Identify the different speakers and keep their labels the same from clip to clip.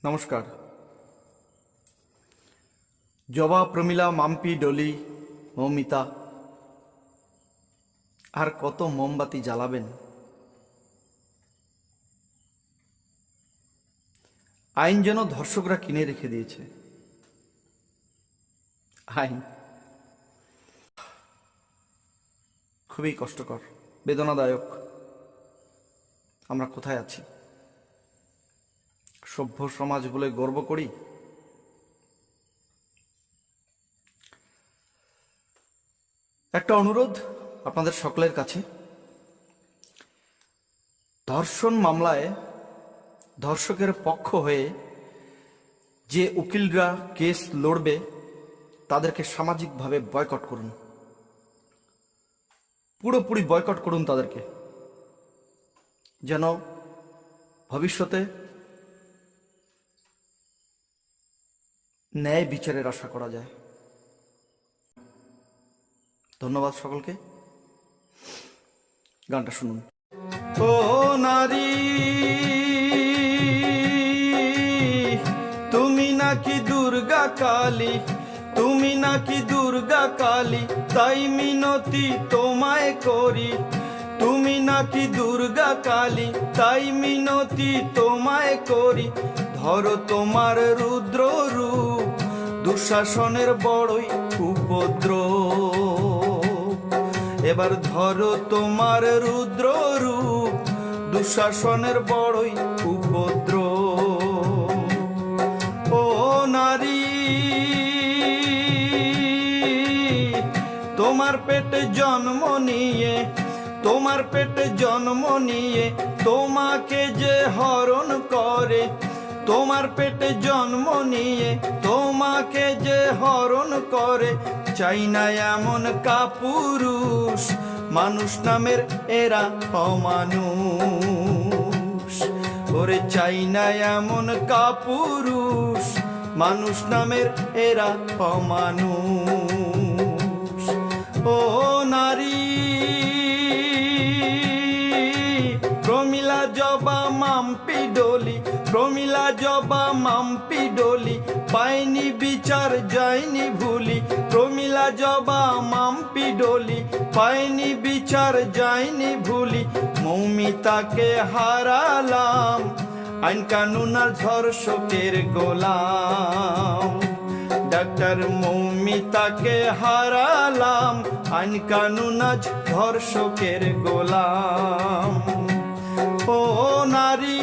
Speaker 1: নমস্কার। জবা, প্রমিলা, মাম্পি, ডলি, মৌমিতা আর কত মোমবাতি জ্বালাবেন? আইন যেন ধর্ষকরা কিনে রেখে দিয়েছে। আইন খুবই কষ্টকর, বেদনাদায়ক। আমরা কোথায় আছি? সভ্য সমাজ বলে গর্ব করি। একটা অনুরোধ আপনাদের সকলের কাছে, ধর্ষণ মামলায় ধর্ষকের পক্ষ হয়ে যে উকিলরা কেস লড়বে তাদেরকে সামাজিকভাবে বয়কট করুন, পুরোপুরি বয়কট করুন তাদেরকে, যেন ভবিষ্যতে ন্যায় বিচারের আশা করা যায়। ধন্যবাদ সকলকে। গানটা শুনুন। ও নারী, তুমি নাকি দুর্গা কালী, তুমি নাকি দুর্গা কালী, তাই মিনতি তোমায় করি। তুমি নাকি দুর্গা কালী, তাই মিনতি তোমায় করি। ধরো তোমার রুদ্র রূপ, দুঃশাসনের বড়ই উপদ্রব। এবার ধরো তোমার রুদ্র রূপ, দুঃশাসনের বড়ই উপদ্রব। ও নারী, তোমার পেটে জন্ম নিয়ে, তোমার পেটে জন্ম নিয়ে তোমাকে যে হরণ করে, তোমার পেটে জন্ম নিয়ে তোমাকে যে হরণ করে। চাই না এমন কাপুরুষ, মানুষ নামের এরা অমানুষ। ওরে চাই না এমন কাপুরুষ, মানুষ নামের এরা অমানুষ। ও নারী, প্রমিলা, জবা, মাম্পি, ডলি, প্রমিলা, জবা, মাম্পি, ডলি, পাইনি বিচার যায়নি ভুলি। প্রমিলা, জবা, মাম্পি, ডলি, পাইনি বিচার যায়নি ভুলি। মৌমিতাকে হারালাম, আইন কানুন আর ধর্ষকের গোলাম। ডাক্তার মৌমিতাকে হারালাম, আইন কানুন আজ ধর্ষকের গোলাম। ও নারী,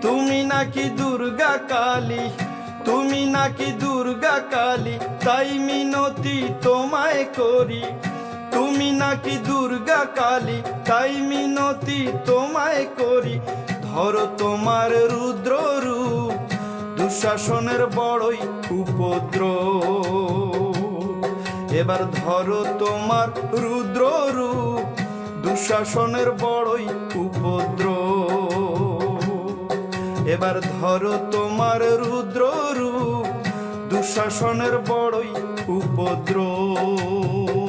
Speaker 1: তুমি নাকি দুর্গা কালী, তুমি নাকি দুর্গা কালী, তাই মিনতি তোমায় করি। তুমি নাকি দুর্গা কালী, তাই মিনতি তোমায় করি। ধরো তোমার রুদ্র রূপ, দুঃশাসনের বড়ই উপদ্রব। এবার ধরো তোমার রুদ্র রূপ, দুঃশাসনের বড়ই উপদ্রব। এবার ধরো তোমার রুদ্র রূপ, দুঃশাসনের বড়ই উপদ্রব।